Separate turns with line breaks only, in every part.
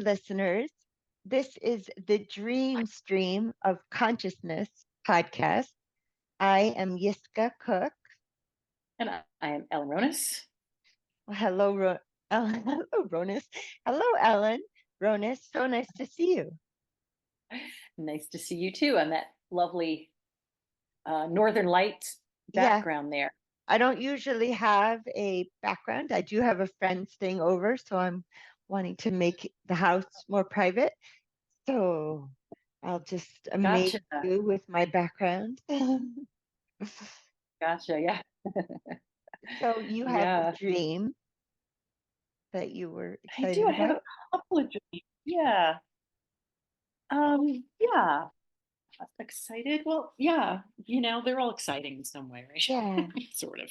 listeners. This is the Dream Stream of Consciousness podcast. I am Yiskah Cook.
And I am Ellen Ronis.
Well, hello, Ellen. Hello, Ronis. Hello, Ellen. Ronis, so nice to see you.
Nice to see you too on that lovely Northern Light
Yeah,
background there.
I don't usually have a background. I do have a friend staying over, so I'm wanting to make the house more private. So I'll just amaze
Gotcha.
you with my background.
Gotcha. Yeah.
So you had a
Yeah.
dream that you were
I do.
excited
I have
about?
a couple of dreams. Yeah. Yeah. Excited. Well, yeah. They're all exciting in some way, right?
Yeah,
Sort of.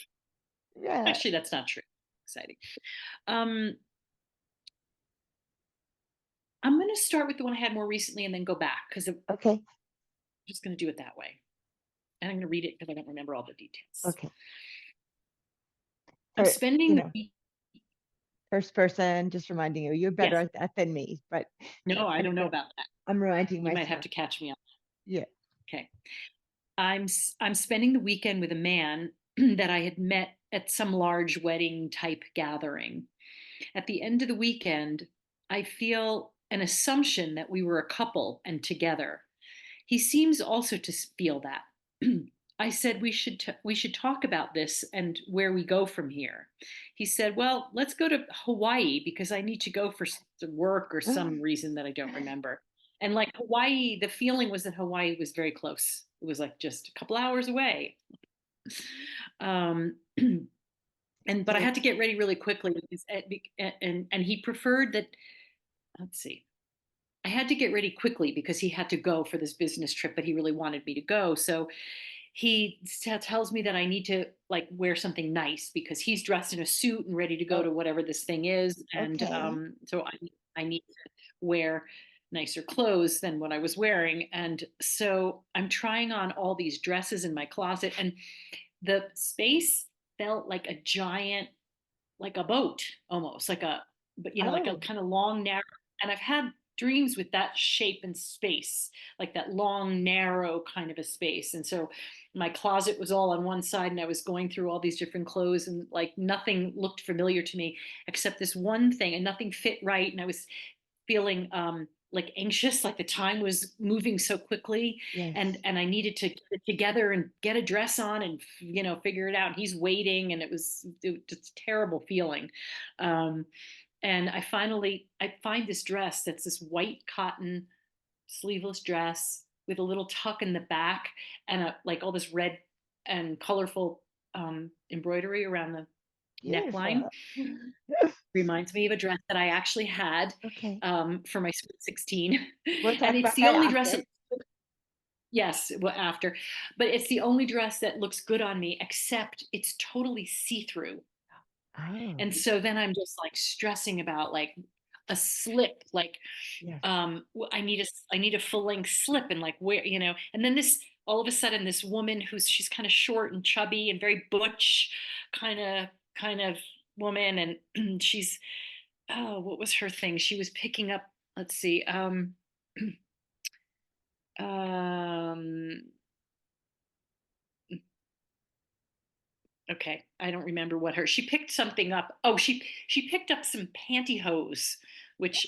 yeah.
Actually, that's not true. Exciting. Um, I'm going to start with the one I had more recently and then go back because I'm
Okay,
just going to do it that way. And I'm going to read it because I don't remember all the details.
okay.
I'm
For,
spending the week.
first person, just reminding you, you're better
Yes.
at that than me, but
No, I don't know
anyway,
about that.
I'm reminding
You might have
myself.
to catch me up.
Yeah.
Okay. I'm spending the weekend with a man that I had met at some large wedding type gathering. At the end of the weekend, I feel an assumption that we were a couple and together. He seems also to feel that. I said we should talk about this and where we go from here. He said, "Well, let's go to Hawaii because I need to go for some work or some reason that I don't remember." And like Hawaii, the feeling was that Hawaii was very close. It was like just a couple hours away. Um, but I
Yeah.
had to get ready really quickly because, and he preferred that. Let's see. I had to get ready quickly because he had to go for this business trip, but he really wanted me to go. So he tells me that I need to like wear something nice because he's dressed in a suit and ready to go
Oh,
to whatever this thing is, and
okay.
so I need to wear nicer clothes than what I was wearing, and so I'm trying on all these dresses in my closet, and the space felt like a giant, like a boat almost, like a, but like a
Oh,
kind of long narrow, and I've had dreams with that shape and space, like that long narrow kind of a space. And so my closet was all on one side and I was going through all these different clothes and like nothing looked familiar to me except this one thing, and nothing fit right, and I was feeling like anxious, like the time was moving so quickly, and
yes.
I needed to get it together and get a dress on and figure it out. And he's waiting, and it was just a terrible feeling. Um, and I find this dress that's this white cotton sleeveless dress with a little tuck in the back and like all this red and colorful embroidery around the neckline.
Beautiful.
Reminds me of a dress that I actually had
Okay.
for my Sweet 16.
We'll
And
talk
it's
about
the
that
only dress
after.
that, yes, well, after, but it's the only dress that looks good on me, except it's totally see through.
Oh,
And so then I'm just like stressing about like a slip, like
yes.
I need a full length slip, and like where, and then this, all of a sudden, this woman she's kind of short and chubby and very butch kind of woman, and she's, oh, what was her thing? She was picking up, let's see, um, okay, I don't remember what she picked something up. Oh, she picked up some pantyhose, which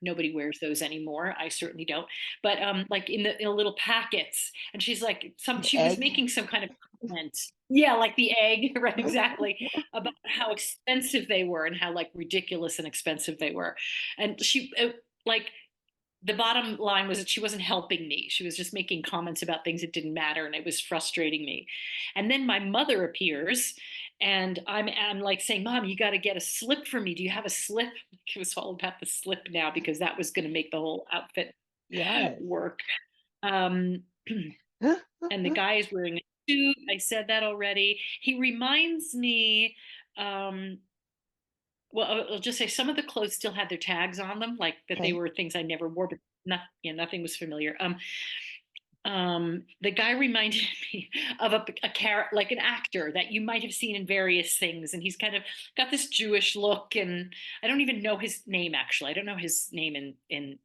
nobody wears those anymore. I certainly don't. But like in the little packets, and she's like,
The
she was
egg.
making some kind of comment. Yeah, like the egg, right? Exactly, about how expensive they were and how like ridiculous and expensive they were. And she like, the bottom line was that she wasn't helping me. She was just making comments about things that didn't matter, and it was frustrating me. And then my mother appears, and I'm like saying, "Mom, you got to get a slip for me. Do you have a slip?" It was all about the slip now because that was going to make the whole outfit
Yes.
work. Um, and the guy is wearing a suit. I said that already. He reminds me. Um, well, I'll just say some of the clothes still had their tags on them, like that they
Okay.
were things I never wore, but nothing was familiar. The guy reminded me of a character, like an actor that you might have seen in various things, and he's kind of got this Jewish look, and I don't even know his name actually. I don't know his name in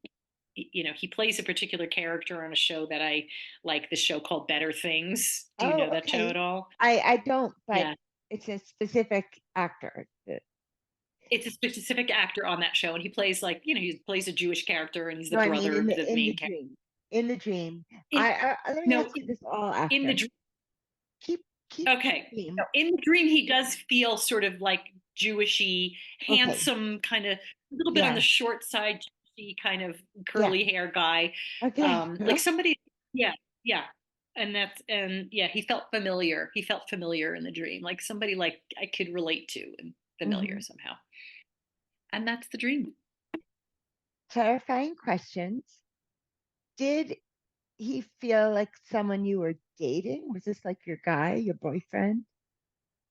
he plays a particular character on a show that I like, the show called Better Things. Do you
Oh,
know that show
okay.
at all?
I don't, but
Yeah.
it's a specific actor.
It's a specific actor on that show, and he plays like, he plays a Jewish character, and he's the
No, I mean
brother
in
of
the
the
in the
main character.
dream. In the dream.
In
Let me
no,
ask you this all
in the
after.
dream.
Keep keep the
Okay.
dream.
No, in the dream, he does feel sort of like Jewishy,
Okay.
handsome, kind of a little bit on the
Yeah.
short side, Jewishy, kind of
Yeah.
curly hair guy.
Okay.
Like somebody, yeah, yeah. And yeah, he felt familiar. He felt familiar in the dream, like somebody like I could relate to and familiar
Hmm.
somehow. And that's the dream.
Clarifying questions. Did he feel like someone you were dating? Was this like your guy, your boyfriend?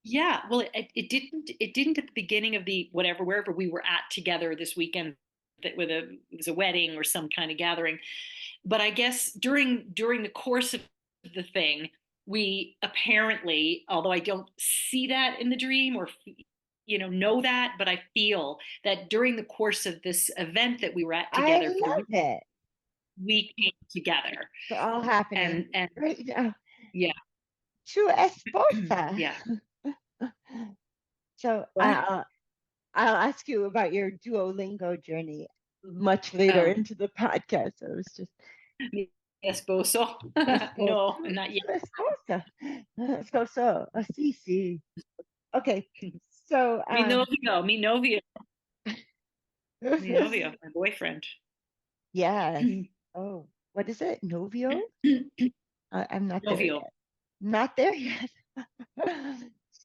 Yeah, well, it didn't at the beginning of the whatever wherever we were at together this weekend, that with it was a wedding or some kind of gathering. But I guess during the course of the thing, we apparently, although I don't see that in the dream or know that, but I feel that during the course of this event that we were at
I
together for the
love
week,
it.
we came together,
It's all happening
and
right now.
yeah,
Tu esposa.
yeah.
So
What?
I'll ask you about your Duolingo journey much later
Oh,
into the podcast. I was just
mi esposo.
esposa,
No, not yet.
tu esposa. So, sí, sí. Okay, so
mi novio, my boyfriend.
yes. Oh, what is it? Novio? I'm not there
Novio.
yet. Not there yet.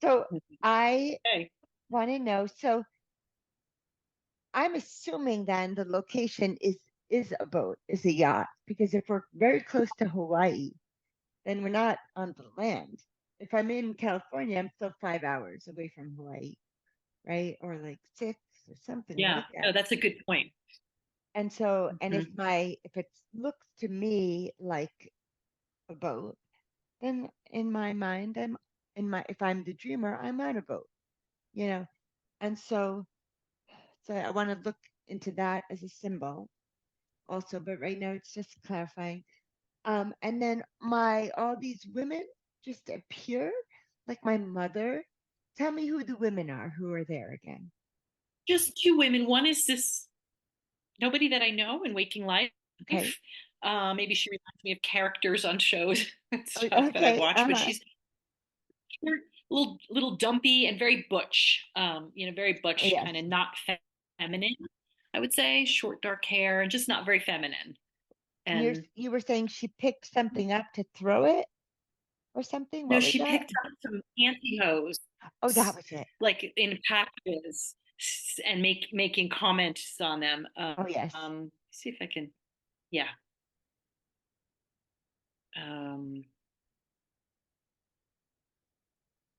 So I
Okay.
want to know. So I'm assuming then the location is a boat, is a yacht, because if we're very close to Hawaii, then we're not on the land. If I'm in California, I'm still 5 hours away from Hawaii, right? Or like six or something
Yeah.
like
No,
that.
that's a good point.
And so, and
Mhm.
if it looks to me like a boat, then in my mind, if I'm the dreamer, I'm on a boat, you know. And so I want to look into that as a symbol also, but right now it's just clarifying. And then my all these women just appear, like my mother. Tell me who the women are who are there again.
Just two women. One is this nobody that I know in waking life.
Okay.
Maybe she reminds me of characters on shows and stuff that I've
Okay.
watched, but she's a little dumpy and very butch. Very butch,
Yes.
kind of not feminine. I would say short, dark hair, and just not very feminine.
And
And
you were saying she picked something up to throw it or something.
no,
What was
she
that?
picked up some pantyhose,
Oh, that was it.
like in packages, and making comments on them.
Oh, yes.
See if I can. Yeah. Um,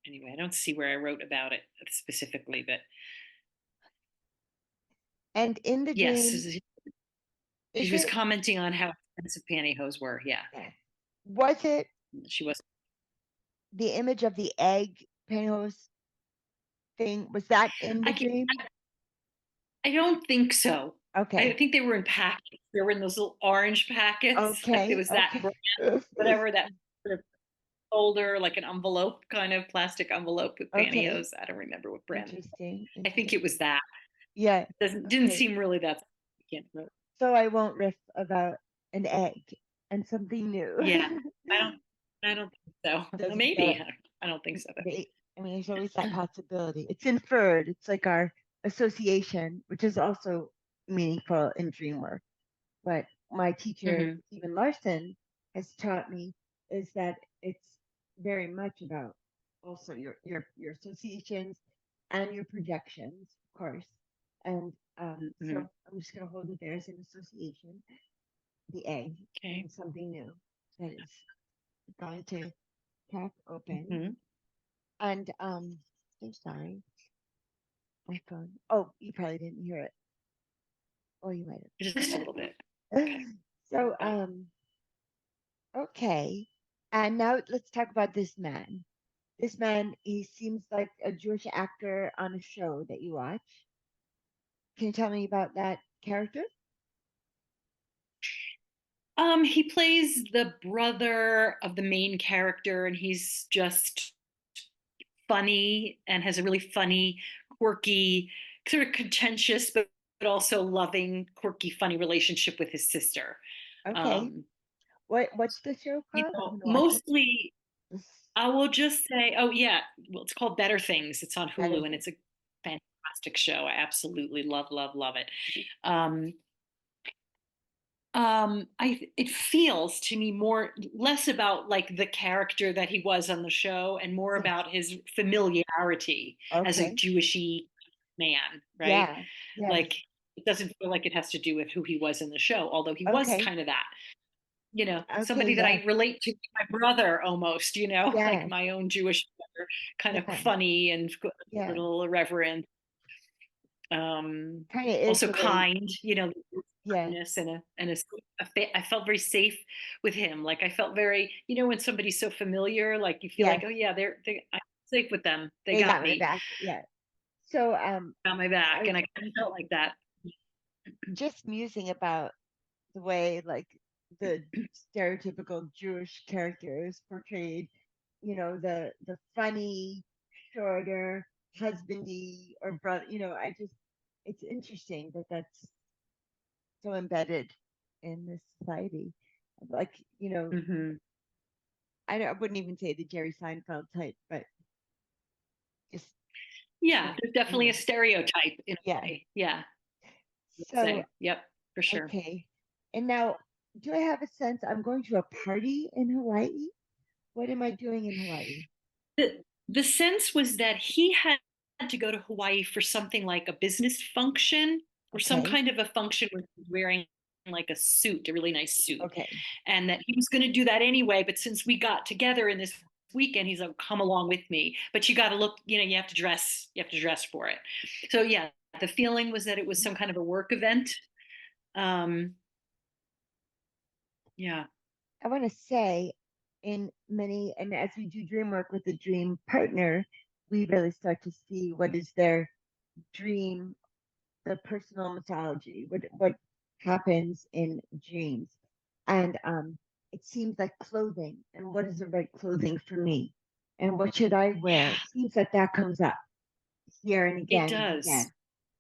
anyway, I don't see where I wrote about it specifically, but
And in the
yes,
dream,
she
is
was
it?
commenting on how expensive pantyhose were. Yeah,
Yes. Was it
she was.
the image of the egg pantyhose thing? Was that in the
I can,
dream?
I don't think so. I
Okay.
think they were in packets. They were in those little orange packets. Like there
Okay.
was that
Okay.
brand, whatever that sort of folder, like an envelope, kind of plastic envelope with
Okay.
pantyhose. I don't remember what brand.
Interesting.
I think
Interesting.
it was that.
Yeah.
Didn't
Okay.
seem really that significant.
So I won't riff about an egg and something new.
Yeah, I don't. I don't think so.
Doesn't
Maybe
get
I don't think so.
I mean, there's always that possibility. It's inferred. It's like our association, which is also meaningful in dream work. What my teacher,
Hmm.
Stephen Larson, has taught me is that it's very much about also your associations and your projections, of course. And so
Hmm.
I'm just going to hold it there as an association, the egg,
Okay.
and something new that is going to crack open.
Hmm.
And I'm sorry, my phone. Oh, you probably didn't hear it. Oh, you might
Just a little bit.
have.
Okay.
So
Got it.
Okay. And now let's talk about this man. This man, he seems like a Jewish actor on a show that you watch. Can you tell me about that character?
He plays the brother of the main character, and he's just funny and has a really funny, quirky, sort of contentious, but also loving, quirky, funny relationship with his sister.
Okay.
Um,
What's the show called? I'm gonna watch it.
Mostly,
This
I will just say, oh yeah, well, it's called Better Things. It's on
Better
Hulu, and
Thing.
it's a fantastic show. I absolutely love, love, love it. Um, it feels to me more less about like the character that he was on the show and more
Yes.
about his familiarity as a
Okay.
Jewishy man, right?
Yeah. Yes.
Like it doesn't feel like it has to do with who he was in the show, although he was
Okay.
kind of that,
Okay.
somebody that
Yes.
I relate to, my brother almost, like
Yes.
my own Jewish brother, kind of
Yeah.
funny and a
Yeah.
little irreverent, um,
Kind of is
also
the way.
kind,
Yeah.
kindness I felt very safe with him. Like I felt very, when somebody's so familiar, like you feel like,
Yes.
oh yeah, I'm safe with them. They
They got
got
my
me,
back. Yeah. So
got my back,
I
and I kind of felt like that.
just musing about the way like the stereotypical Jewish character is portrayed, the funny, shorter, husbandy or brother, I just it's interesting that that's so embedded in this society. Like,
Hmm.
I wouldn't even say the Jerry Seinfeld type, but just
Yeah,
the,
there's definitely a stereotype in a
yeah.
way. Yeah, let's
So,
say, yep, for sure.
okay. And now, do I have a sense I'm going to a party in Hawaii? What am I doing in Hawaii?
The sense was that he had to go to Hawaii for something like a business function or some
Okay.
kind of a function where he was wearing like a suit, a really nice suit,
Okay.
and that he was going to do that anyway. But since we got together in this weekend, he's like, "Come along with me." But you got to look, you have to dress for it. So yeah, the feeling was that it was some kind of a work event. Um, yeah.
I want to say, in many, and as we do dream work with the dream partner, we really start to see what is their dream, the personal mythology, what happens in dreams. And it seems like clothing, and what is the right clothing for me? And what should I wear?
Yeah,
It seems that that comes up here and
it
again and again.
does.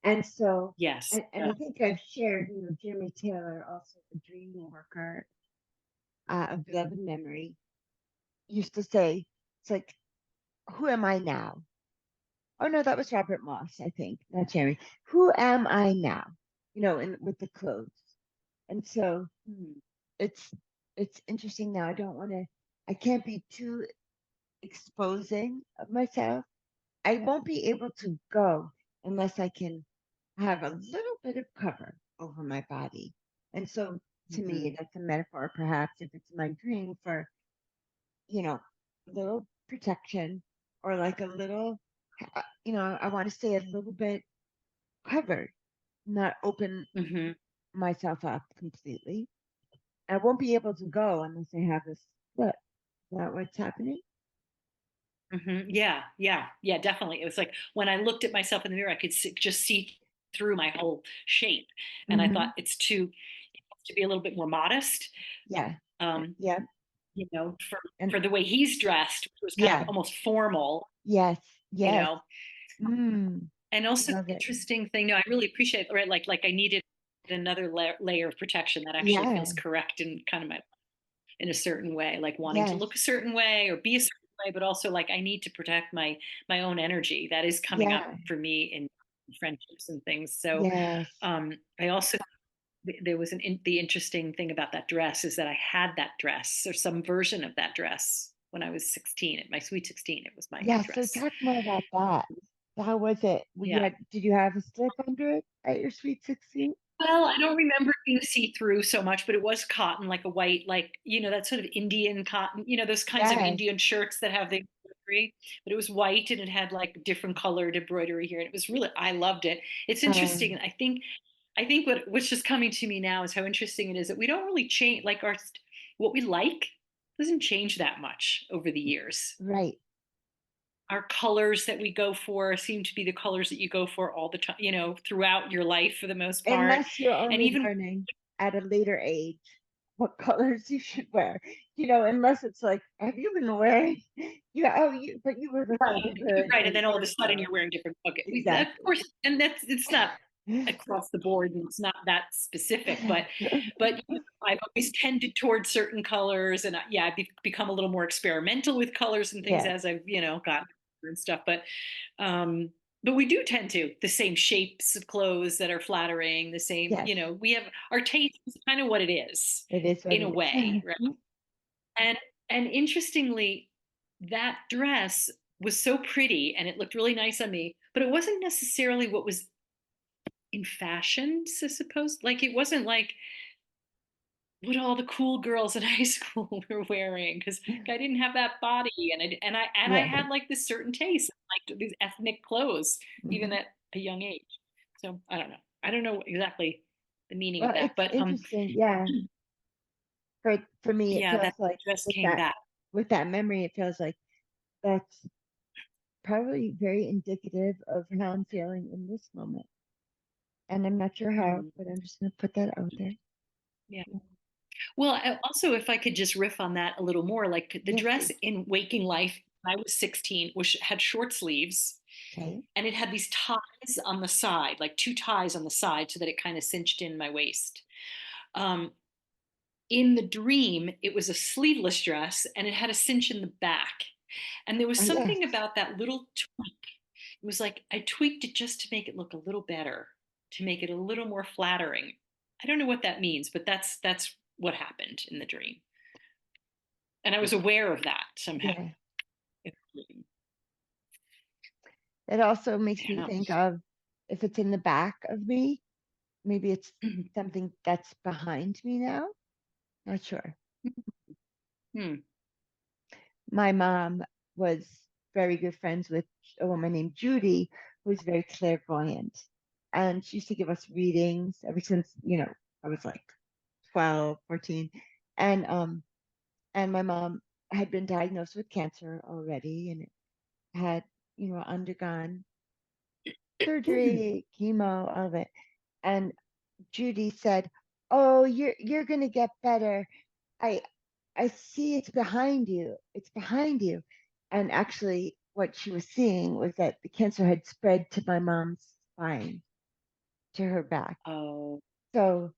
And so,
Yes.
and I think I've shared, Jeremy Taylor, also a dream worker of beloved memory, used to say, it's like, who am I now? Oh no, that was Robert Moss, I think, not Jeremy. Who am I now? With the clothes. And so
Hmm.
it's it's interesting now. I can't be too exposing of myself. I won't be able to go unless I can have a little bit of cover over my body. And so to
Mhm.
me, that's a metaphor, perhaps, if it's my dream for, a little protection or like a little, I want to stay a little bit covered, not open
Mhm.
myself up completely. I won't be able to go unless I have this split. Is that what's happening?
Yeah, yeah, yeah, definitely. It was like when I looked at myself in the mirror, I could just see through my whole shape, and I thought
Hmm.
to be a little bit more modest,
Yeah.
um,
Yeah.
for
And
the way he's dressed, which was kind of
yeah.
almost formal,
Yes.
you
Yes.
know.
Mm,
And also
love
the
it.
interesting thing, no, I really appreciate, right? Like I needed another layer of protection that actually feels
Yeah.
correct and kind of in a certain way, like wanting to
Yes.
look a certain way or be a certain way, but also like I need to protect my own energy that is coming up
Yeah.
for me in friendships and things. So
Yes.
I also there was the interesting thing about that dress is that I had that dress or some version of that dress when I was 16 at my sweet 16. It was my
Yeah. So
dress.
talk more about that. How was it?
Yeah.
Did you have a slip under it at your sweet 16?
Well, I don't remember it being see-through so much, but it was cotton, like a white, like, that sort of Indian cotton, those kinds of
Yes.
Indian shirts that have the embroidery, but it was white and it had like different colored embroidery here. And it was really, I loved it. It's interesting.
Um,
And I think what's just coming to me now is how interesting it is that we don't really change like what we like. doesn't change that much over the years.
Right.
Our colors that we go for seem to be the colors that you go for all the time, throughout your life for the most part.
Unless you're
And
only
even
learning at a later age what colors you should wear, unless it's like, have you been wearing? Yeah, oh, but you were the
right,
neighborhood
right, and
a
then all of
year
a sudden
ago.
you're wearing different. Okay, of
Exactly.
course, and it's not across the board, and it's not that specific, but I've always tended towards certain colors, and yeah, become a little more experimental with colors and things
Yeah.
as I've gotten and stuff. Um, but we do tend to the same shapes of clothes that are flattering, the same.
Yes.
We have our taste is kind of what it is
It is what
in a
it
way, right?
is.
And interestingly, that dress was so pretty and it looked really nice on me, but it wasn't necessarily what was in fashion, I suppose. Like it wasn't like what all the cool girls in high school were wearing because I didn't have that body and I
Yeah.
had like this certain taste, like these ethnic clothes, even
Hmm.
at a young age. So I don't know. I don't know exactly the meaning of
Well,
that,
it's
but
interesting. Yeah. For me, it
yeah,
feels
that
like
dress
with
came
that
back.
with that memory, it feels like that's probably very indicative of how I'm feeling in this moment. And I'm not sure how,
Hmm.
but I'm just going to put that out there.
Yeah. Well, also, if I could just riff on that a little more, like the
Yes,
dress
please.
in Waking Life, when I was 16, was had short sleeves
Okay.
and it had these ties on the side, like two ties on the side, so that it kind of cinched in my waist. Um, in the dream, it was a sleeveless dress and it had a cinch in the back. And there was
Oh, yes.
something about that little tweak. It was like I tweaked it just to make it look a little better, to make it a little more flattering. I don't know what that means, but that's what happened in the dream. And I was aware of that somehow.
Yeah.
I
It also makes
don't
me
know.
think of if it's in the back of me, maybe it's
Mhm.
something that's behind me now. Not sure.
Hmm.
My mom was very good friends with a woman named Judy, who was very clairvoyant. And she used to give us readings ever since, I was like 12, 14. And my mom had been diagnosed with cancer already and had, undergone surgery, chemo, all of it. And Judy said, "Oh, you're gonna get better. I I see it's behind you. It's behind you." And actually, what she was seeing was that the cancer had spread to my mom's spine, to her back.
Oh,
So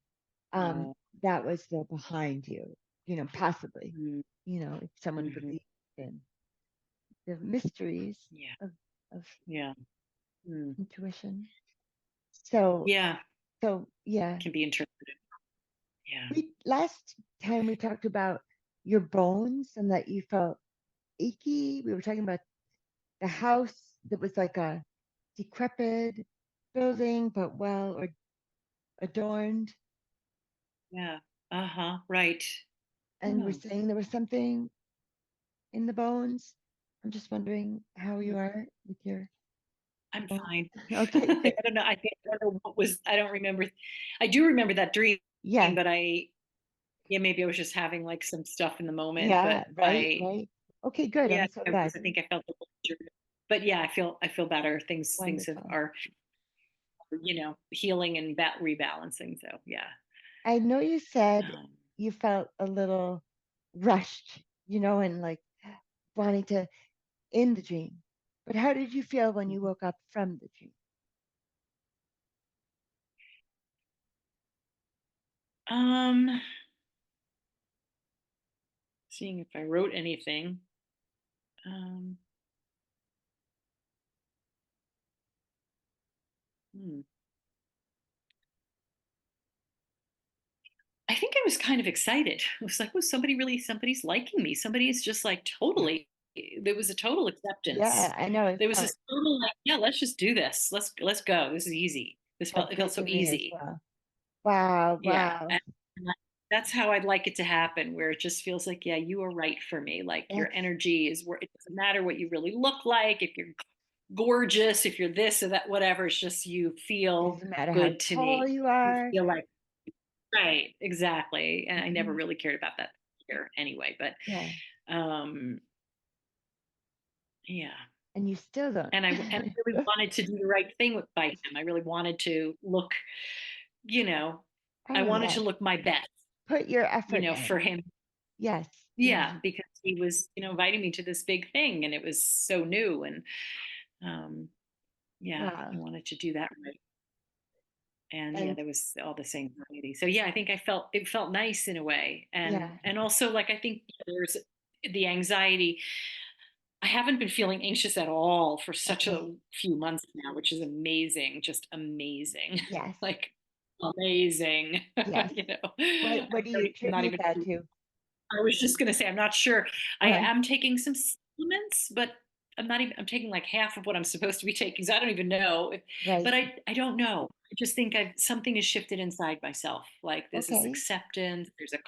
um,
oh.
that was the behind you, possibly,
Mm,
if someone
mhm.
believed in the mysteries
Yeah,
of
yeah. Mm.
intuition. So,
Yeah,
yeah.
can be interpreted. Yeah.
We last time we talked about your bones and that you felt achy. We were talking about the house that was like a decrepit building, but well or adorned.
Yeah. Uh-huh. Right.
And you were
Oh.
saying there was something in the bones. I'm just wondering how you are with your
I'm
bones.
fine.
Okay,
I
good.
don't know. I don't know what was, I don't remember. I do remember that dream,
Yeah,
but yeah, maybe I was just having like some stuff in the moment,
yeah,
but
right, right. Okay, good.
yeah,
I'm so
because
glad.
I think I felt a little injured. But yeah, I feel better. Things
Wonderful.
are, healing and rebalancing. So yeah.
I know you said
Um,
you felt a little rushed, and like wanting to in the dream. But how did you feel when you woke up from the dream?
um, seeing if I wrote anything. Um, hmm. I think I was kind of excited. I was like, oh, somebody's liking me. Somebody is just like totally, there was a total
Yeah,
acceptance.
I know it
There was this total like, yeah, let's just do this. Let's go. This is easy.
felt
It felt
good
so
to me as
easy.
well. Wow,
Yeah.
wow.
That's how I'd like it to happen, where it just feels like, yeah, you are right for me. Like your
That's
energy is where it doesn't matter what you really look like, if you're gorgeous, if you're this or that, whatever. It's just you feel
doesn't matter how
good to
tall
me.
you
You
are.
feel like right, exactly. And I never
Hmm.
really cared about that. here anyway. But
Yeah.
um, yeah.
And you still don't.
And I really wanted to do the right thing by him. I really wanted to look, you know, I
Oh,
wanted
yes.
to look my best,
Put your effort
for
in.
him.
Yes. Yes.
Yeah, because he was, inviting me to this big thing and it was so new. And um, yeah, I
Wow.
wanted to do that right. And yeah,
And
there was all this anxiety. So yeah, I think it felt nice in a way.
yeah.
And also like I think there's the anxiety. I haven't been feeling anxious at all for such
Okay.
a few months now, which is amazing, just amazing.
Yes.
Like amazing.
Yes.
You know,
What do you
I'm not
attribute
even
that to?
I was just going to say, I'm not sure. I
Okay.
am taking some supplements, but I'm taking like half of what I'm supposed to be taking. So I don't even know.
Right.
But I don't know. I just think something has shifted inside myself. Like this is
Okay.
acceptance. There's a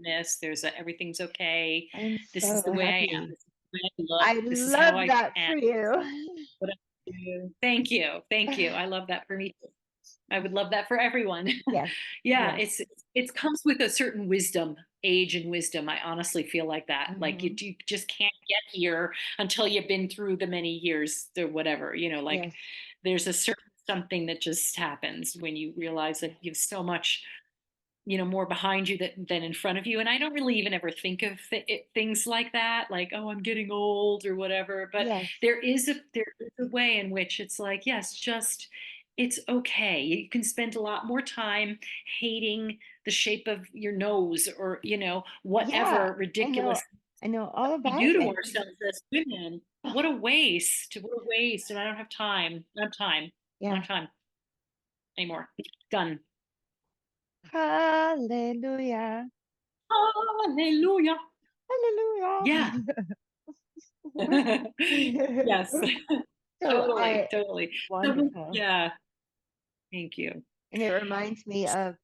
calmness. Everything's okay.
I'm
This is
so
the way I am.
happy.
This is the way I look.
I
This is how
love
I
that
am.
for you.
What I do. Thank you. Thank you. I love that for me. I would love that for everyone.
Yes.
Yeah,
Yes.
it comes with a certain wisdom, age and wisdom. I honestly feel like that. Like
Hmm.
you just can't get here until you've been through the many years or whatever, like
Yes.
there's a certain something that just happens when you realize that you have so much more behind you than in front of you. And I don't really even ever think of things like that, like, oh, I'm getting old or whatever. But
Yes.
there is a way in which it's like, yes, just it's okay. You can spend a lot more time hating the shape of your nose or
Yeah.
whatever
I know.
ridiculous
I know all
we
about
do to
it.
ourselves as women. What a waste! What a waste! And I don't have time. I don't have time. I don't
Yeah.
have time anymore. Done.
Hallelujah.
Hallelujah. Yeah.
Hallelujah.
Yes.
So
Totally,
I
totally. So
wonderful.
yeah, thank you.
And it reminds me of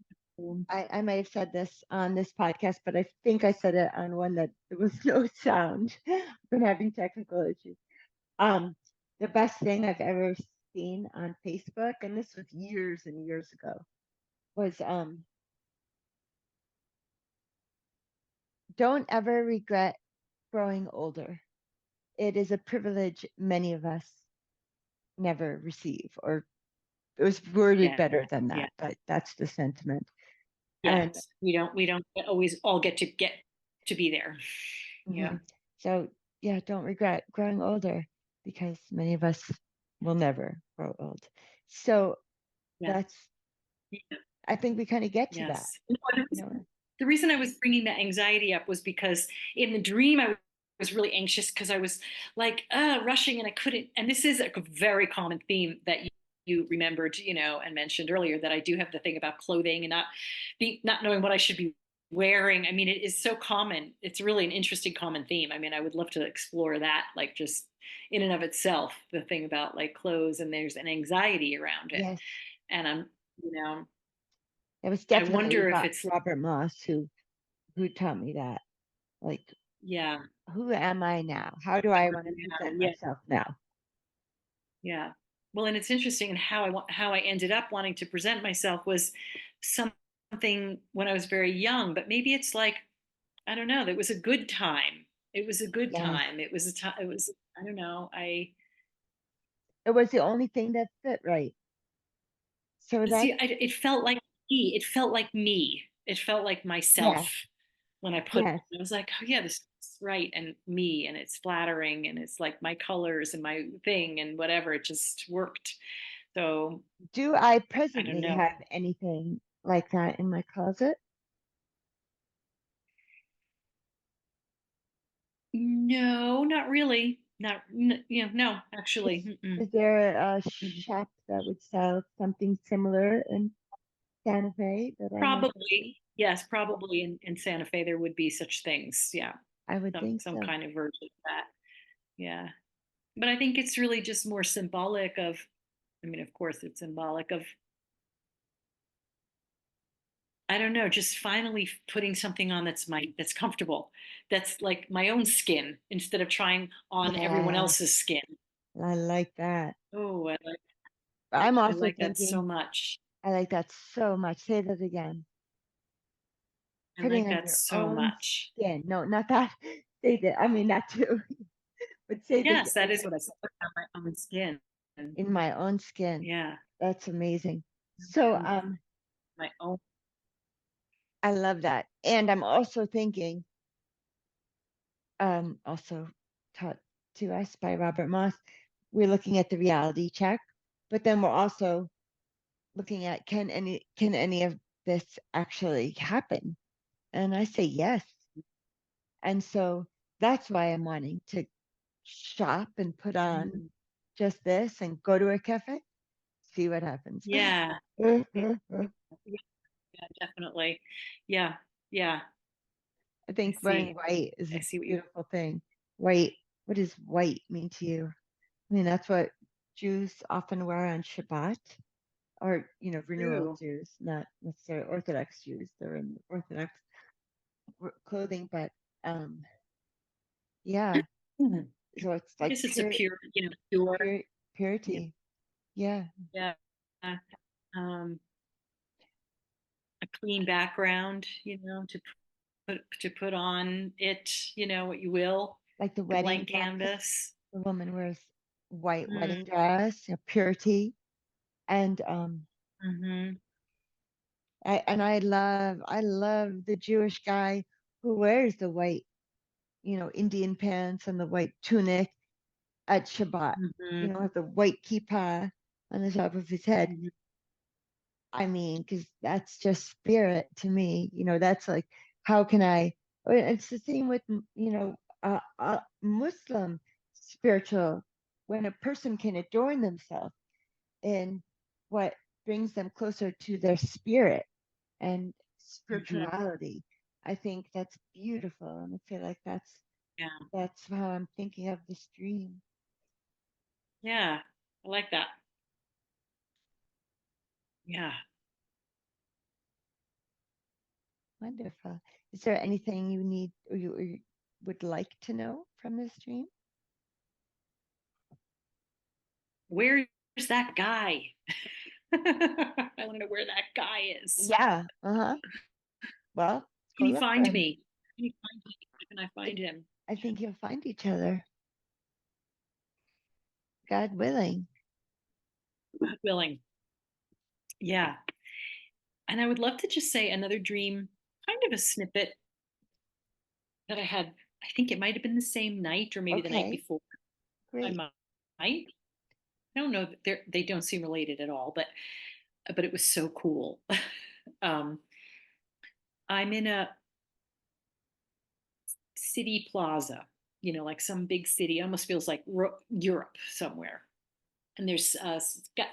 I might have said this on this podcast, but I think I said it on one that there was no sound. Been having technical issues. Um, the best thing I've ever seen on Facebook, and this was years and years ago, was don't ever regret growing older. It is a privilege many of us never receive, or it was worded
Yeah,
better than
yeah,
that, but that's the sentiment. And
yes. We don't always all get to be there. Yeah,
mhm. So, yeah, don't regret growing older because many of us will never grow old. So
yeah,
that's,
yeah.
I think we kind of get to that,
Yes. No, the
you
reason,
know.
the reason I was bringing that anxiety up was because in the dream I was really anxious because I was like rushing and I couldn't. And this is a very common theme that you remembered, and mentioned earlier, that I do have the thing about clothing and not knowing what I should be wearing. I mean, it is so common. It's really an interesting common theme. I mean, I would love to explore that, like just in and of itself, the thing about like clothes, and there's an anxiety around it.
Yes,
And you know,
it was
I
definitely
wonder if it's
Robert Moss who taught me that. Like,
yeah,
who am I now? How do I want to present
yeah,
myself now?
yeah. Well, and it's interesting, and how I ended up wanting to present myself was something when I was very young, but maybe it's like I don't know. It was a good time. It was a good
Yes,
time. It was a time. It was I don't know. I
it was the only thing that fit right. So
see.
that's,
It felt like me. It felt like me. It felt like
yes,
myself when I put.
yes.
I was like, oh yeah, this is right, and me, and it's flattering, and it's like my colors and my thing and whatever. It just worked. So
Do I
I don't
presently
know.
have anything like that in my closet?
No, not really. No,
Is
actually. Mm-mm.
is there a
Mm.
shop that would sell something similar in Santa Fe that I might?
Probably, yes, probably in Santa Fe there would be such things. Yeah,
I would think
some
so.
kind of version of that. Yeah, but I think it's really just more symbolic of. I mean, of course, it's symbolic of. I don't know, just finally putting something on that's comfortable, that's like my own skin instead of trying on everyone
Yes,
else's skin.
I like that.
Oh,
I'm
I
also
like that so
thinking
much.
I like that so much. Say that again.
I
putting
like
on
that
your
so
own
much.
skin. No, not that. Say that. I mean, that too. But say that
Yes, that is what I said, on my own skin.
in my own skin.
Yeah.
That's amazing. So,
Mm, my own.
I love that. And I'm also thinking, also taught to us by Robert Moss, we're looking at the reality check, but then we're also looking at can any of this actually happen? And I say yes. And so that's why I'm wanting to shop and put on
Mm,
just this and go to a cafe, see what happens.
yeah.
I
Yeah, yeah, definitely. Yeah. Yeah. I
think wearing
see.
white is
I
a
see what you
beautiful thing. White, what does white mean to you? I mean, that's what Jews often wear on Shabbat, or renewal
do.
Jews, not necessarily Orthodox Jews. They're in Orthodox clothing, but um, yeah.
Mhm.
So it's
I
like
guess it's a pure, pure.
pure
Yeah.
purity. Yeah,
Yeah. Um, a clean background, to put on it, what you will,
like the
like a
wedding
blank
dress.
canvas.
The woman wears white
Mm,
wedding dress, purity, and
mm-hmm.
I love the Jewish guy who wears the white, Indian pants and the white tunic at Shabbat.
Mm-hmm.
With the white kippah on the top of his head.
Mm-hmm.
I mean, because that's just spirit to me. That's like, how can I? It's the same with, Muslim spiritual, when a person can adorn themselves in what brings them closer to their spirit and
Mm-hmm.
spirituality. I think that's beautiful, and I feel like that's
Yeah.
that's how I'm thinking of this dream.
Yeah. I like that. Yeah.
Wonderful. Is there anything you need or you would like to know from this dream?
Where's that guy? I want to know where that guy is.
Yeah. Uh-huh. Well,
Can
go
he
look for
find
him.
me? Can he find me? Where can I
I,
find him?
I think you'll find each other, God willing.
God willing. Yeah. And I would love to just say another dream, kind of a snippet that I had. I think it might have been the same night or maybe the night
Okay,
before. I
great.
might. I don't know. They don't seem related at all, but it was so cool. um, I'm in a city plaza, like some big city. It almost feels like Europe somewhere. And there's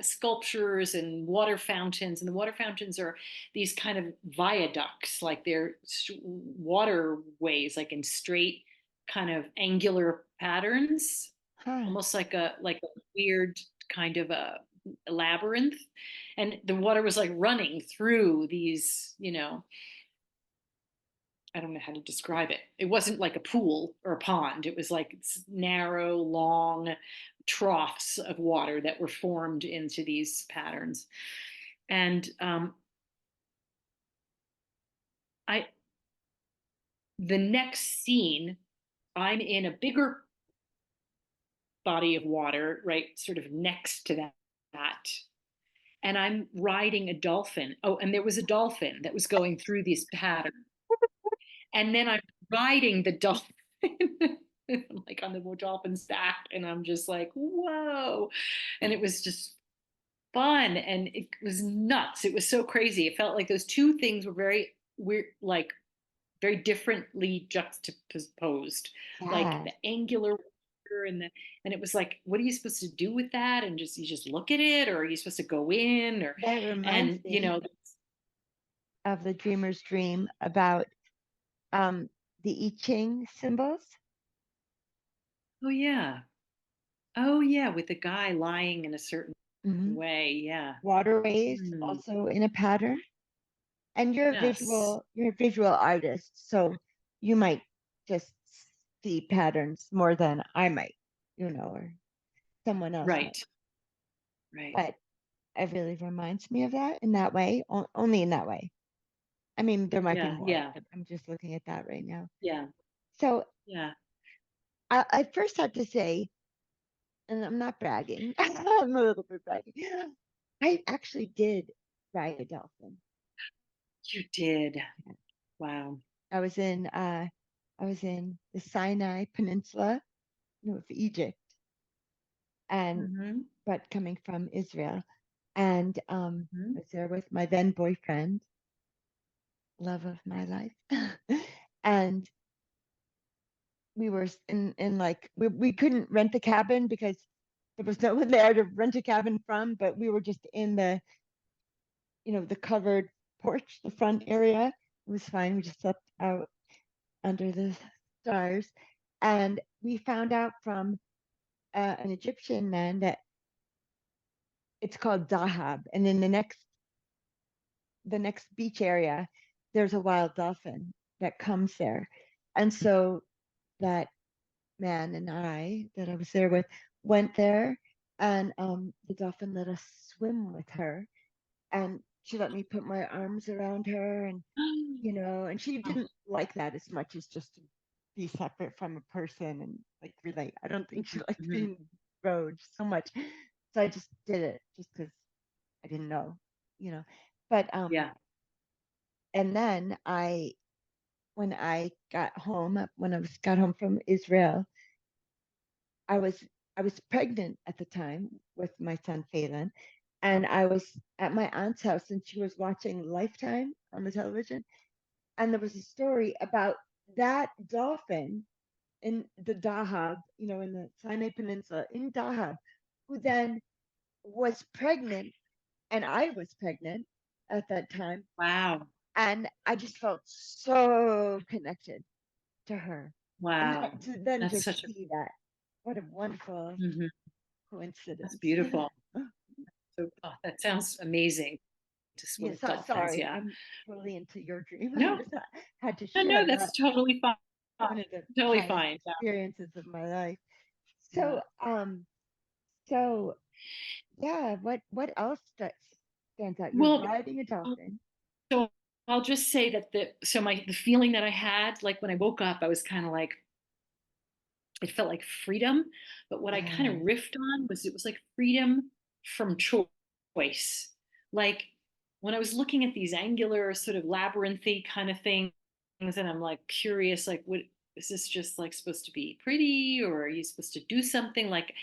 sculptures and water fountains, and the water fountains are these kind of viaducts, like they're waterways, like in straight kind of angular patterns,
Huh.
almost like a weird kind of a labyrinth. And the water was like running through these, I don't know how to describe it. It wasn't like a pool or a pond. It was like narrow, long troughs of water that were formed into these patterns. And I, the next scene, I'm in a bigger body of water, right, sort of next to that. And I'm riding a dolphin. Oh, and there was a dolphin that was going through these patterns. And then I'm riding the dolphin. Like on the dolphin's back, and I'm just like, whoa. And it was just fun, and it was nuts. It was so crazy. It felt like those two things were very weird, like very differently juxtaposed, like
Yeah.
the angular and it was like, what are you supposed to do with that? And just you just look at it, or are you supposed to go in, or
That reminds
and
me of the dreamer's dream about um the I Ching symbols.
oh yeah, oh yeah, with the guy lying in a certain
Hmm.
way, yeah.
Waterways
Hmm.
also in a pattern. And you're a
Yes.
visual artist, so you might just see patterns more than I might, or someone else might.
Right. Right.
But it really reminds me of that in that way, only in that way. I mean, there might be
Yeah,
more,
yeah,
but I'm just looking at that right now.
yeah,
So
yeah.
I first had to say, and I'm not bragging, I'm a little bit bragging. I actually did ride a dolphin.
You did. Wow.
I was in I was in the Sinai Peninsula, of Egypt, and
Hmm.
but coming from Israel, and
Hmm.
I was there with my then boyfriend, love of my life, and we were in like we couldn't rent the cabin because there was no one there to rent a cabin from, but we were just in the the covered porch, the front area. It was fine. We just slept out under the stars, and we found out from an Egyptian man that it's called Dahab, and in the next beach area, there's a wild dolphin that comes there, and so that man and I that I was there with went there, and the dolphin let us swim with her, and she let me put my arms around her, and she didn't like that as much as just to be separate from a person and like relate. I don't think she liked
Hmm.
being rode so much, so I just did it just because I didn't know, you know. But
Yeah.
and then when I got home, when I got home from Israel, I was I was pregnant at the time with my son Phelan, and I was at my aunt's house, and she was watching Lifetime on the television, and there was a story about that dolphin in the Dahab, in the Sinai Peninsula in Dahab, who then was pregnant, and I was pregnant at that time,
Wow.
and I just felt so connected to her, and
Wow.
to then
That's
just
such a,
see that, what a wonderful
mhm. That's
coincidence.
beautiful. So, oh, that sounds amazing to swim
Yeah,
with
so
dolphins.
sorry,
Yeah.
I'm totally into your dream. I
No,
just had to
no,
share
no,
that,
that's totally fine.
one of the
Totally
highest
fine. Yeah.
experiences of my life.
Yeah.
So, so yeah, what else stands out? You're
Well,
riding a dolphin.
so I'll just say that the feeling that I had, like when I woke up, I was kind of like, it felt like freedom. But what I kind of
Yes.
riffed on was it was like freedom from choice. Like when I was looking at these angular, sort of labyrinthy kind of things, and I'm like curious, like, what is this just like supposed to be pretty, or are you supposed to do something like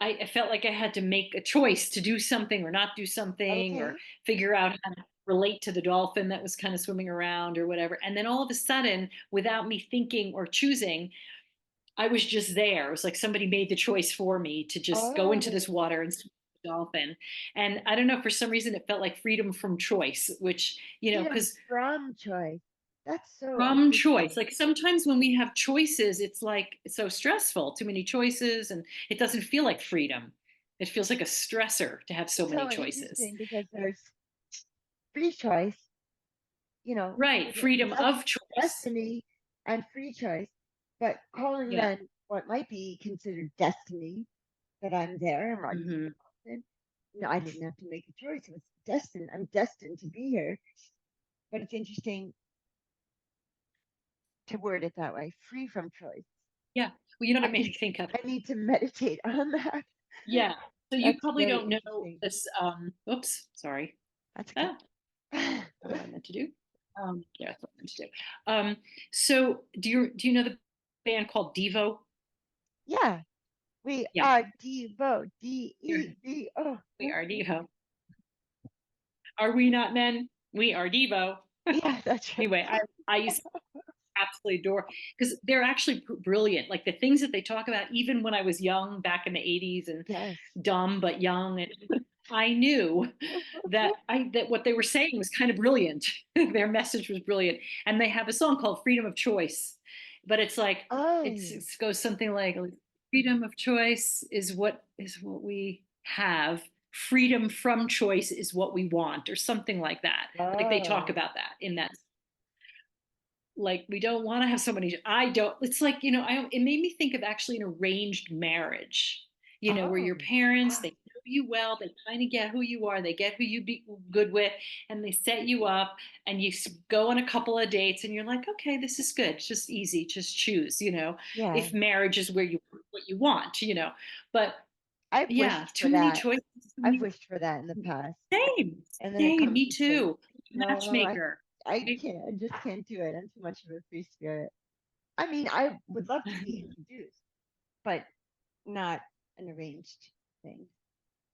I felt like I had to make a choice to do something or not do something or
Okay.
figure out how to relate to the dolphin that was kind of swimming around or whatever. And then all of a sudden, without me thinking or choosing, I was just there. It was like somebody made the choice for me to just go into
Oh,
this water and swim with the dolphin. And I don't know, for some reason, it felt like freedom from choice, which,
freedom
because
from choice. That's so
from choice.
interesting.
Like sometimes when we have choices, it's like it's so stressful, too many choices, and it doesn't feel like freedom. It feels like a stressor to have so many
So
choices.
interesting because there's free choice,
Right, freedom of choice.
destiny and free choice, but calling
Yeah.
then what might be considered destiny, that I'm there and riding
Hmm.
the dolphin. No, I didn't have to make a choice. It was destined. I'm destined to be here. But it's interesting to word it that way, free from choice.
Yeah. Well, you know what
I
it made
just
me think of?
I need to meditate on that.
Yeah. So you
That's
probably
very
don't know
interesting.
this. Oops, sorry.
That's okay.
Ah, not what I meant to do. Yeah, that's what I meant to do. So do you know the band called Devo?
Yeah, we
Yeah,
are Devo,
we're-
Devo.
we are Devo. Are we not men? We are Devo.
Yeah, that's right.
Anyway, I used to absolutely adore because they're actually brilliant. Like the things that they talk about, even when I was young back in the '80s and
Yes.
dumb but young, and I knew that what they were saying was kind of brilliant. Their message was brilliant, and they have a song called "Freedom of Choice," but it's like it
Oh,
goes something like "Freedom of choice is what we have. Freedom from choice is what we want," or something like that. Like they talk
oh,
about that in that, like we don't want to have so many. I don't. It's like, it made me think of actually an arranged marriage, where
oh.
your parents, they know you well. They kind of get who you are. They get who you be good with, and they set you up. And you go on a couple of dates, and you're like, okay, this is good. It's just easy. Just choose.
Yeah.
If marriage is where you what you want. But
I've
yeah,
wished for
too many
that.
choices. Too
I've
many,
wished for that in the past.
same,
And then it
same.
comes
Me
and says,
too.
no,
Matchmaker.
I
Right?
can't, I just can't do it. I'm too much of a free spirit. I mean, I would love to be introduced, but not an arranged thing.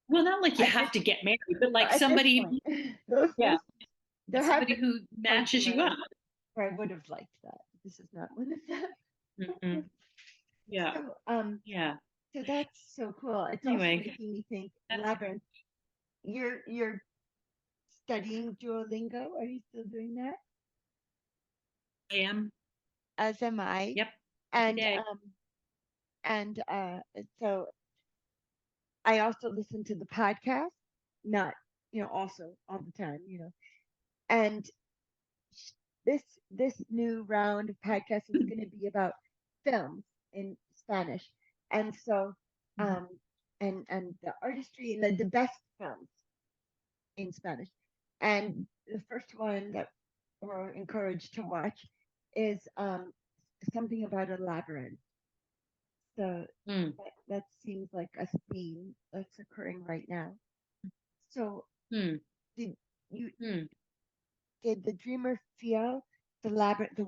Well, not like you
At this
have to get married, but like
at this
somebody,
point, those,
yeah,
there have
somebody
been
who
points
matches you up.
where I would have liked that. This is not one of
Hmm.
them.
Yeah,
So,
yeah.
so that's so cool. It's also
Anyway,
making me think,
that's
Labyrinth. You're studying Duolingo. Are you still doing that?
I am.
As am I.
Yep, every
And
day.
and so I also listen to the podcast, not also all the time, And this new round of podcasts is going to be about films in Spanish, and so
Mhm.
um and the artistry and the best films in Spanish. And the first one that we're encouraged to watch is something about a labyrinth. So
Mm,
that seems like a theme that's occurring right now. So
mm,
did you
mm.
did the dreamer feel the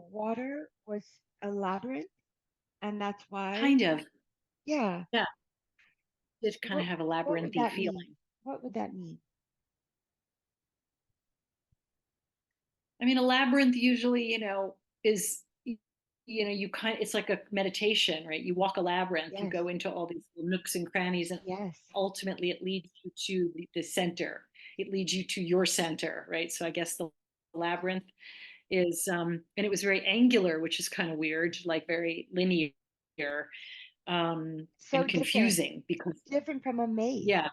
water was a labyrinth, and that's why?
Kind of.
Yeah.
Yeah, did kind
What
of have a
what would
labyrinthy
that mean?
feeling.
What would that mean?
I mean, a labyrinth usually, is, you it's like a meditation, right? You walk a labyrinth, you
Yes.
go into all these little nooks and crannies, and
Yes.
ultimately it leads you to the center. It leads you to your center, right? So I guess the labyrinth is, and it was very angular, which is kind of weird, like very linear,
So
and
different.
confusing because,
Different from a maze.
yeah,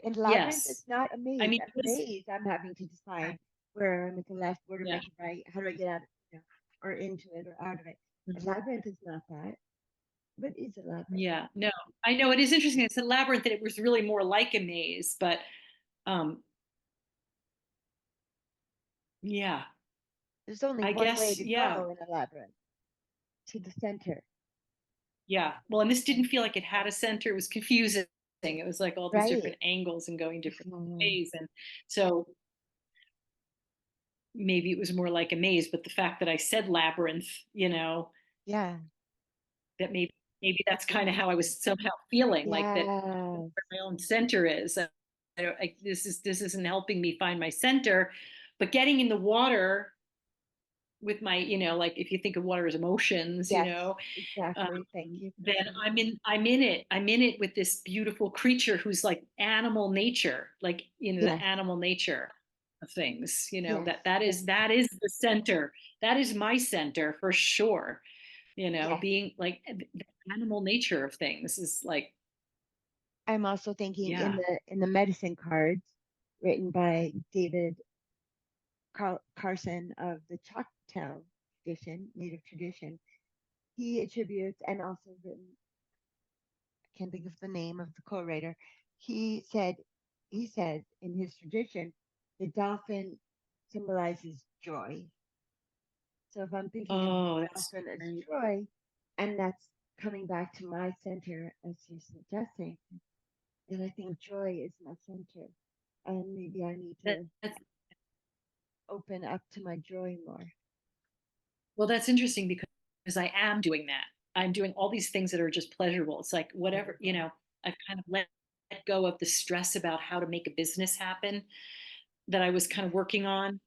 In labyrinth,
yes.
it's not a
I
maze.
mean,
A
it was,
maze, I'm having to decide where to make a left, where to
yeah.
make a right, how do I get out, or into it or out of it. A labyrinth is not that. What is a labyrinth?
Yeah, no, I know it is interesting. It's a labyrinth, and it was really more like a maze, but um, yeah,
There's only
I
one way
guess,
to
yeah,
go in a labyrinth, to the center,
yeah. Well, and this didn't feel like it had a center. It was confusing. It was like all these
right?
different angles and going different
Mhm.
ways, and so maybe it was more like a maze. But the fact that I said labyrinth,
Yeah.
that maybe that's kind of how I was somehow feeling, like that
Yeah.
where my own center is. This isn't helping me find my center, but getting in the water with my, like if you think of water as emotions,
Yes.
um,
Exactly. Thank you.
then I'm in it with this beautiful creature who's like animal nature, like the
Yes.
animal nature of things.
Yes.
That that
Yes.
is that is the center. That is my center for sure.
Yes.
Being like the animal nature of things is like,
I'm also thinking
yeah.
in the medicine cards written by David Carson of the Choctaw tradition, native tradition. He attributes and also written, I can't think of the name of the co-writer. He said he said in his tradition the dolphin symbolizes joy. So if I'm thinking of the
Oh, that's
dolphin as
right.
joy, and that's coming back to my center as you're suggesting, then I think joy is my center. And maybe I need to
That's
open up to my joy more.
Well, that's interesting because I am doing that. I'm doing all these things that are just pleasurable. It's like whatever,
Wonderful.
I've kind of let go of the stress about how to make a business happen that I was kind of working on.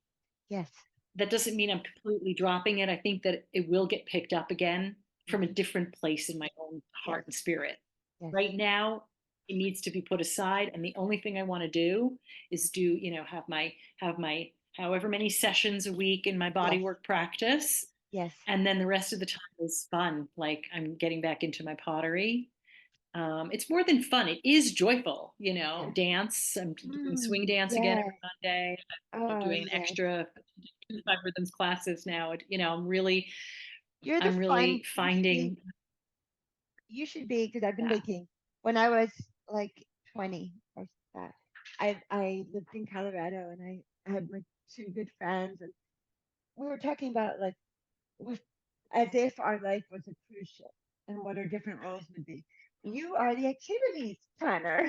Yes.
That doesn't mean I'm completely dropping it. I think that it will get picked up again from a
Hmm.
different place in my own
Yes.
heart and spirit.
Yes.
Right now, it needs to be put aside, and the only thing I want to do is have my however many sessions a week in my
Yes.
bodywork practice,
Yes.
and then the rest of the time is fun. Like I'm getting back into my pottery. It's more than fun. It is joyful,
Yes.
dance. I'm doing swing dance again
Yes.
every Monday. I'm
Oh,
doing an
yes.
extra 5 rhythms classes now.
You're the
I'm
fun.
really
You should be.
finding,
You should be because I've been
yeah.
thinking when I was like 20 or that. I lived in Colorado and I had my two good friends and we were talking about like with as if our life was a cruise ship and what our different roles would be. You are the activities planner.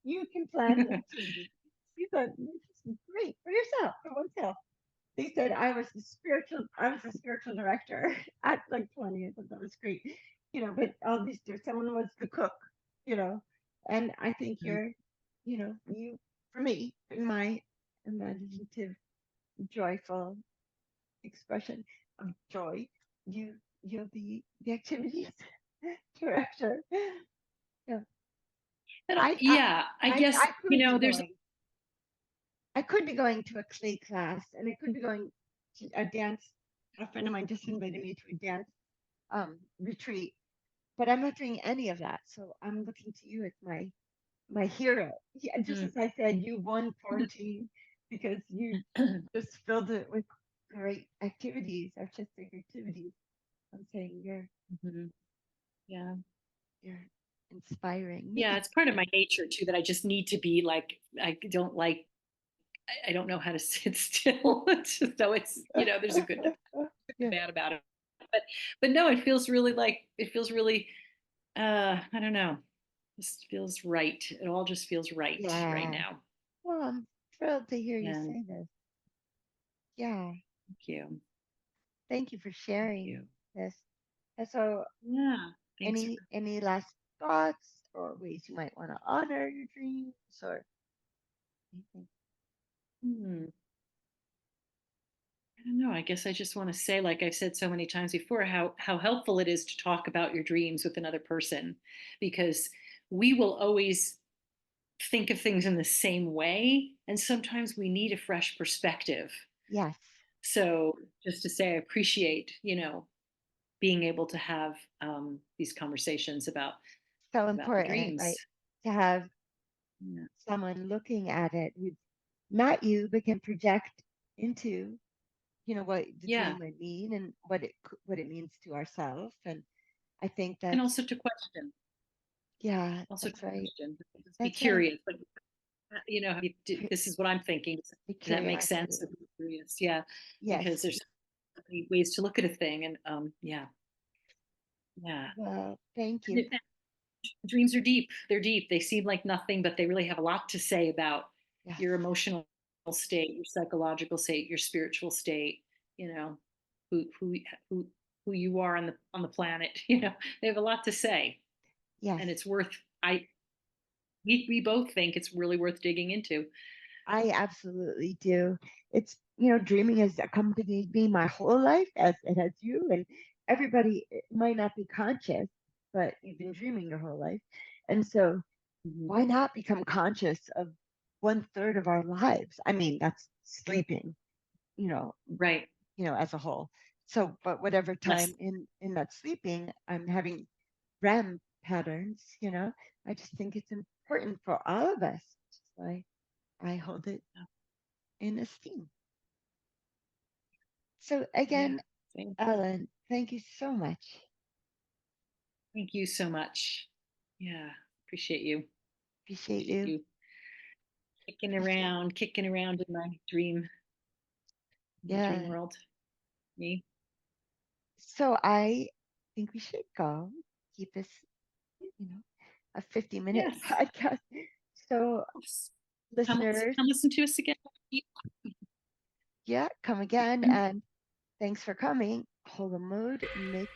You can plan the activities. You thought this is great for yourself, for oneself. They said I was the spiritual director at like 20. I thought that was great. But all these someone was the cook, you know. And I think you for me, in my imaginative, joyful expression of joy, you're the activities director. Yeah.
And
I I
yeah, I guess,
I could be
there's,
going. I could be going to a clay class, and I could be going to a dance. A friend of mine just invited me to a dance retreat, but I'm not doing any of that. So I'm looking to you as my hero. Yeah, just
mm,
as I said, you won 14 because you just filled it with great activities, artistic activities. I'm saying
mhm, yeah.
you're inspiring
Yeah,
me.
it's part of my nature too that I just need to be like, I don't know how to sit still. So there's a good and a
Yeah,
bad about it. But but no, it feels really I don't know. This feels right. It all just feels right
yeah.
now.
Well, I'm thrilled to hear you
And
say this. Yeah,
thank you.
thank you for
Thank
sharing
you.
this. And so,
Yeah. Thanks for
any last thoughts or ways you might want to honor your dreams or anything?
hmm. I don't know. I guess I just want to say, like I've said so many times before, how helpful it is to talk about your dreams with another person, because we will always think of things in the same way, and sometimes we need a fresh perspective.
Yes,
So just to say, I appreciate being able to have these conversations
so
about the
important, right?
dreams.
To have
Yeah.
someone looking at it who's not you, but can project into, what the
Yeah,
dream might mean and what it means to ourselves. And I think
and
that's,
also to question,
yeah,
also to
that's right.
question, just be
That's right.
curious. Like this is what I'm thinking. Does
The
that make sense?
curiosity.
So be curious. Yeah,
Yes.
because there's so many ways to look at a thing, and yeah, yeah.
Well, thank
And
you.
dreams are deep. They're deep. They seem like nothing, but they really have a lot to say about
Yes.
your emotional state, your psychological state, your spiritual state. You know, who who who who you are on the planet. They have a lot to say,
Yes.
and it's worth. We both think it's really worth digging into.
I absolutely do. Dreaming has accompanied me my whole life as it has you. And everybody might not be conscious, but you've been dreaming your whole life. And so
Mhm.
why not become conscious of 1/3 of our lives? I mean, that's sleeping, you know,
Right.
as a whole. So, but whatever
Less.
time in that sleeping, I'm having REM patterns, I just think it's important for all of us. So I hold it in esteem. So
Yeah.
again,
Same.
Ellen, thank you so much.
Thank you so much. Yeah. Appreciate you.
Appreciate
Appreciate
you.
you
Appreciate.
kicking around in my dream
Yeah.
world. Me.
So I think we should go. Keep this, a 50-minute
Yes.
podcast. So listeners,
Come listen to us again.
yeah, come again and thanks for coming. Hold the mood, make